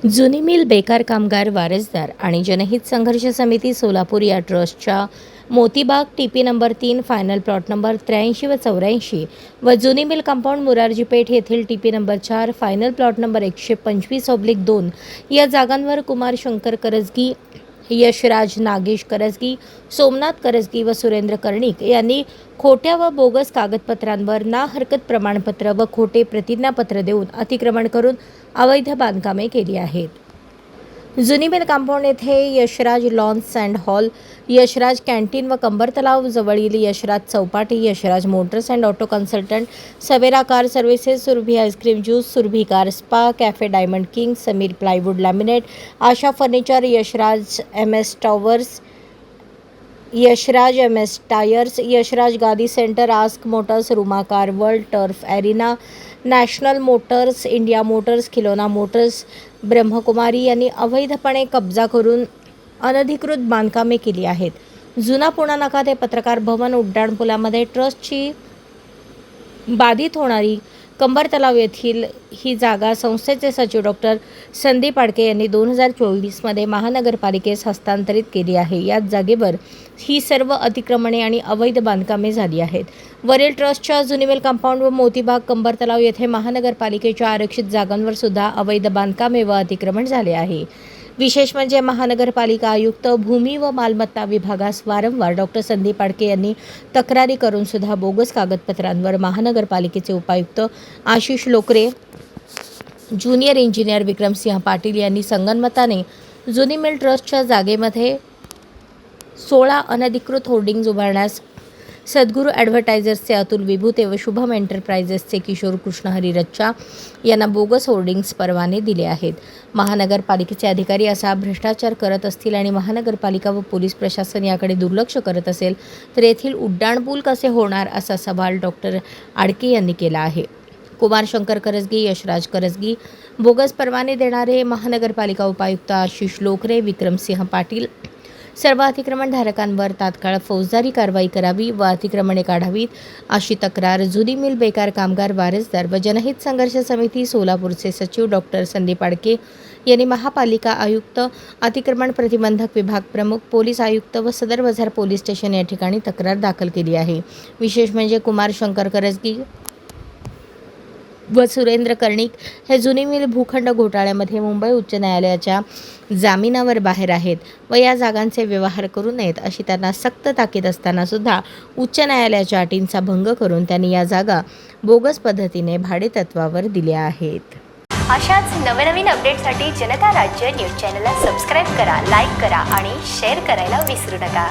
जुनी मिल बेकार कामगार वारसदार आणि जनहित संघर्ष समिती सोलापूर या ट्रस्टच्या Motibagh TP number 3 final plot number 83 व 84 व जुनी मिल कंपाऊंड मुरारजी पेठ येथील TP number 4 final plot number 125/2 या जागांवर कुमार शंकर करजगी, यशराज नागेश करजगी, सोमनाथ करजगी व सुरेंद्र कर्णिक यांनी खोट्या व बोगस कागदपत्रांवर ना हरकत प्रमाणपत्र व खोटे प्रतिज्ञापत्र देऊन अतिक्रमण करून अवैध बांधकामे केली आहेत. जुनी मिल कंपाऊंड येथे Yashraj lawns and hall, Yashraj canteen व कंबर तलाव जवळील Yashraj Chowpatty, Yashraj motors and auto consultant, Savera car services, Surabhi ice cream juice, Surabhi car spa, cafe diamond king, Sameer plywood laminate, Asha furniture, Yashraj MS towers, Yashraj MS tyres, Yashraj गादी centre, ask motors, Ruma car world, turf arena, national motors, India motors, Khilona motors, Brahmakumari यांनी अवैधपणे कब्जा करून अनधिकृत बांधकामे केली आहेत. जुना पुणा नाका ते पत्रकार भवन उड्डाणपुलामध्ये ट्रस्टची बाधित होणारी कंबर तलाव येथील ही जागा संस्थेचे सचिव डॉक्टर संदीप आडके यांनी 2024 महानगरपालिकेस हस्तांतरित केली आहे. याच जागेवर ही सर्व अतिक्रमणे आणि अवैध बांधकामे झाली आहेत. वरील ट्रस्टच्या जुनी मिल कंपाऊंड व मोतीबाग कंबर तलाव येथे महानगरपालिकेच्या आरक्षित जागांवर सुद्धा अवैध बांधकामे व अतिक्रमण झाले आहे. विशेष म्हणजे महानगरपालिका आयुक्त भूमी व मालमत्ता विभागास वारंवार डॉक्टर संदीप आडके यांनी तक्रारी करून सुद्धा बोगस कागदपत्रांवर महानगरपालिकेचे उपायुक्त आशिष लोकरे, ज्युनियर इंजिनियर विक्रमसिंह पाटील यांनी संगनमताने जुनी मिल ट्रस्टच्या जागेमध्ये 16 अनधिकृत होर्डिंग्ज उभारण्यास सद्गुरू ॲडव्हर्टायझर्सचे अतुल विभूते व शुभम एंटरप्राइजेसचे किशोर कृष्णहरी रच्चा यांना बोगस होर्डिंग्ज परवाने दिले आहेत. महानगरपालिकेचे अधिकारी असा भ्रष्टाचार करत असतील आणि महानगरपालिका व पोलीस प्रशासन याकडे दुर्लक्ष करत असेल तर येथील उड्डाणपूल कसे होणार असा सवाल डॉक्टर आडके यांनी केला आहे. कुमार शंकर करजगी, यशराज करजगी बोगस परवाने देणारे महानगरपालिका उपायुक्त आशिष लोकरे, विक्रमसिंह पाटील सर्व अतिक्रमणधारकांवर तात्काळ फौजदारी कारवाई करावी व अतिक्रमणे काढावीत अशी तक्रार जुनी मिल बेकार कामगार वारसदार व जनहित संघर्ष समिती सोलापूरचे सचिव डॉक्टर संदीप आडके यांनी महापालिका आयुक्त, अतिक्रमण प्रतिबंधक विभाग प्रमुख, पोलीस आयुक्त व सदर बाजार पोलीस स्टेशन या ठिकाणी तक्रार दाखल केली आहे. विशेष म्हणजे कुमार शंकर करजगी व सुरेंद्र कर्णिक हे जुनी मिल भूखंड घोटाळ्यामध्ये मुंबई उच्च न्यायालयाच्या जामिनावर बाहेर आहेत व या जागांचे व्यवहार करू नयेत अशी त्यांना सक्त ताकीद असताना सुद्धा उच्च न्यायालयाच्या अटींचा भंग करून त्यांनी या जागा बोगस पद्धतीने भाडेतत्वावर दिल्या आहेत. अशाच नवनवीन अपडेटसाठी जनता राज्य न्यूज चॅनलला सबस्क्राईब करा, लाईक करा आणि शेअर करायला विसरू नका.